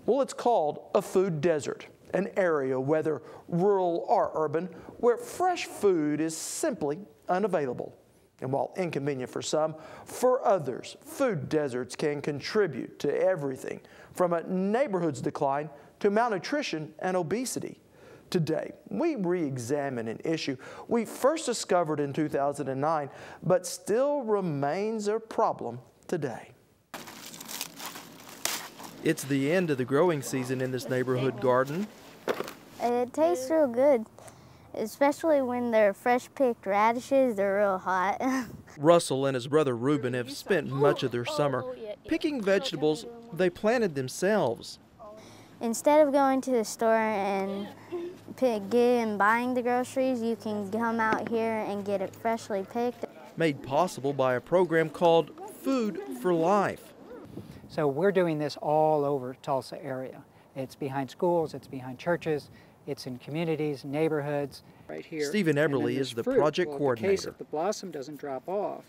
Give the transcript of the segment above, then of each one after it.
Well, it's called a food desert, an area, whether rural or urban, where fresh food is simply unavailable. And while inconvenient for some, for others, food deserts can contribute to everything from a neighborhood's decline to malnutrition and obesity. Today, we re-examine an issue we first discovered in 2009, but still remains a problem today. It's the end of the growing season in this neighborhood garden. It tastes real good, especially when they're fresh picked radishes. They're real hot. Russell and his brother Reuben have spent much of their summer picking vegetables they planted themselves. Instead of going to the store and buying the groceries, you can come out here and get it freshly picked. Made possible by a program called Food for Life. So we're doing this all over Tulsa area. It's behind schools, it's behind churches, it's in communities, neighborhoods. Right here. Stephen Eberle is the project coordinator. In case if the blossom doesn't drop off,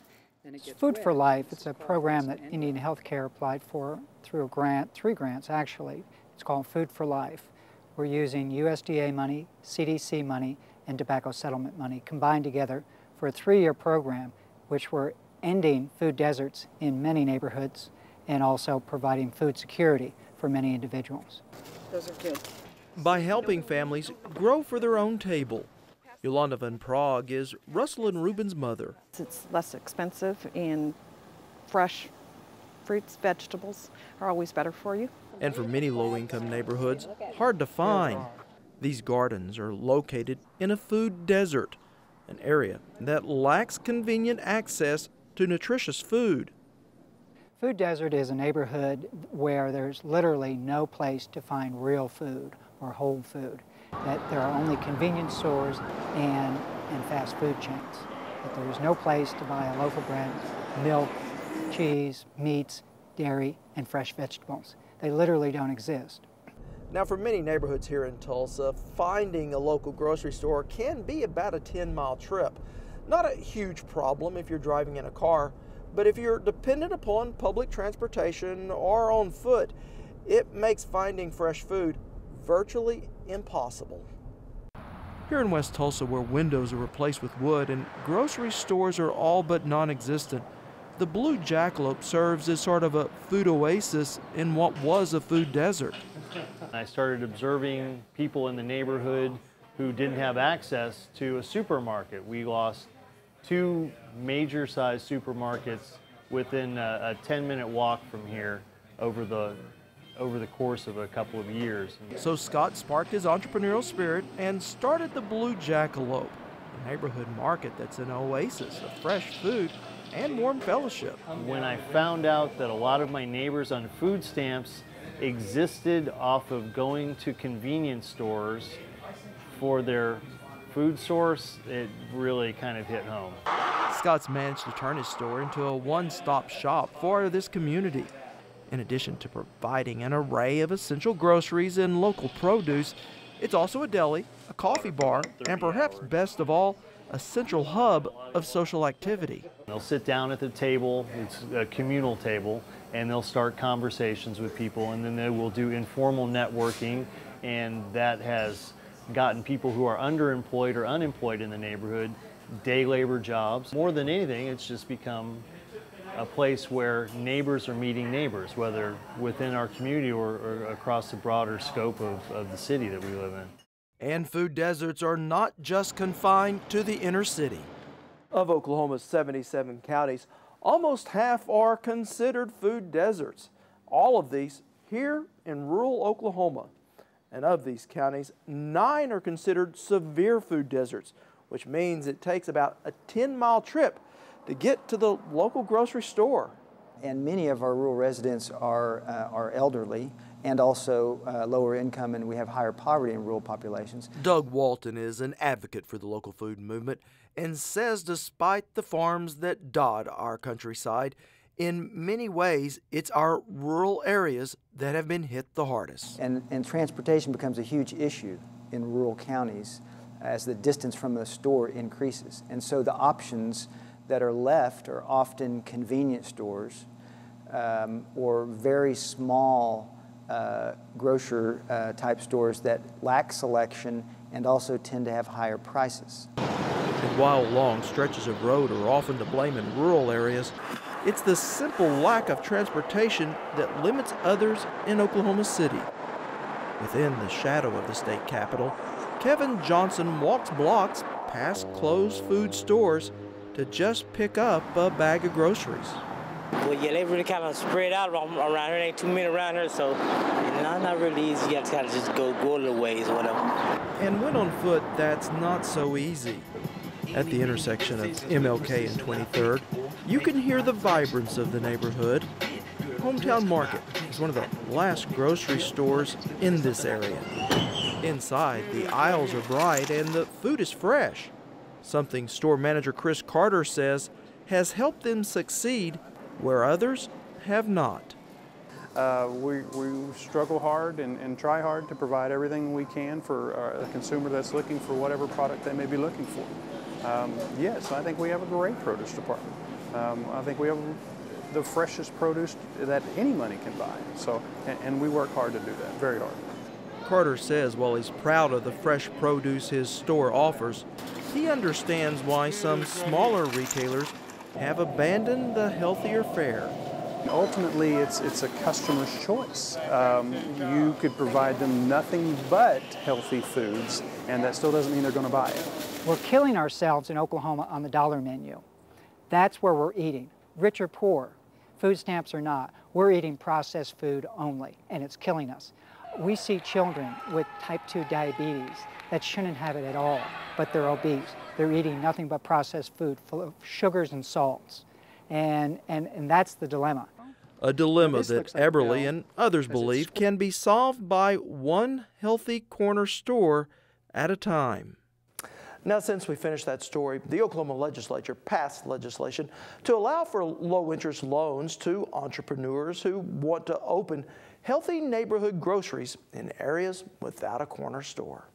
then it gets Food for Life, it's a program that Indian Healthcare applied for through a grant, 3 grants actually. It's called Food for Life. We're using USDA money, CDC money, and tobacco settlement money combined together for a 3-year program, which we're ending food deserts in many neighborhoods and also providing food security for many individuals. Those are good. By helping families grow for their own table. Yolanda van Pragg is Russel and Reuben's mother. It's less expensive, and fresh fruits, vegetables are always better for you. And for many low-income neighborhoods, hard to find. These gardens are located in a food desert, an area that lacks convenient access to nutritious food. Food desert is a neighborhood where there's literally no place to find real food or whole food. That there are only convenience stores and fast food chains. That there is no place to buy a loaf of bread, milk, cheese, meats, dairy, and fresh vegetables. They literally don't exist. Now, for many neighborhoods here in Tulsa, finding a local grocery store can be about a 10-mile trip. Not a huge problem if you're driving in a car, but if you're dependent upon public transportation or on foot, it makes finding fresh food virtually impossible. Here in West Tulsa, where windows are replaced with wood and grocery stores are all but non-existent, the blue Jackalope serves as sort of a food oasis in what was a food desert. I started observing people in the neighborhood who didn't have access to a supermarket. We lost 2 major-sized supermarkets within a 10-minute walk from here over the course of a couple of years. So Scott sparked his entrepreneurial spirit and started the Blue Jackalope, a neighborhood market that's an oasis of fresh food and warm fellowship. When I found out that a lot of my neighbors on food stamps existed off of going to convenience stores for their food source, it really kind of hit home. Scott's managed to turn his store into a one-stop shop for this community. In addition to providing an array of essential groceries and local produce, it's also a deli, a coffee bar, and perhaps best of all, a central hub of social activity. They'll sit down at the table, it's a communal table, and they'll start conversations with people, and then they will do informal networking, and that has gotten people who are underemployed or unemployed in the neighborhood day labor jobs. More than anything, it's just become a place where neighbors are meeting neighbors, whether within our community or across the broader scope of the city that we live in. And food deserts are not just confined to the inner city. Of Oklahoma's 77 counties, almost half are considered food deserts. All of these here in rural Oklahoma. And of these counties, 9 are considered severe food deserts, which means it takes about a 10-mile trip to get to the local grocery store. And many of our rural residents are elderly and also lower income, and we have higher poverty in rural populations. Doug Walton is an advocate for the local food movement and says despite the farms that dot our countryside, in many ways it's our rural areas that have been hit the hardest. And transportation becomes a huge issue in rural counties as the distance from the store increases. And so the options that are left are often convenience stores or very small grocer type stores that lack selection and also tend to have higher prices. And while long stretches of road are often to blame in rural areas, it's the simple lack of transportation that limits others in Oklahoma City. Within the shadow of the state capitol, Kevin Johnson walks blocks past closed food stores to just pick up a bag of groceries. Well, yeah, they really kind of spread out around here. There ain't too many around here, so not really easy. You have to kind of just go a little ways or whatever. And when on foot, that's not so easy. At the intersection of MLK and 23rd, you can hear the vibrance of the neighborhood. Hometown Market is one of the last grocery stores in this area. Inside, the aisles are bright and the food is fresh, something store manager Chris Carter says has helped them succeed where others have not. We struggle hard and try hard to provide everything we can for a consumer that's looking for whatever product they may be looking for. Yes, I think we have a great produce department. I think we have the freshest produce that any money can buy. So, and we work hard to do that, very hard. Carter says while he's proud of the fresh produce his store offers, he understands why some smaller retailers have abandoned the healthier fare. Ultimately, it's a customer's choice. You could provide them nothing but healthy foods, and that still doesn't mean they're going to buy it. We're killing ourselves in Oklahoma on the dollar menu. That's where we're eating. Rich or poor, food stamps or not, we're eating processed food only, and it's killing us. We see children with type 2 diabetes that shouldn't have it at all, but they're obese. They're eating nothing but processed food full of sugars and salts, and that's the dilemma. A dilemma that Eberle and others believe can be solved by one healthy corner store at a time. Now, since we finished that story, the Oklahoma legislature passed legislation to allow for low-interest loans to entrepreneurs who want to open healthy neighborhood groceries in areas without a corner store.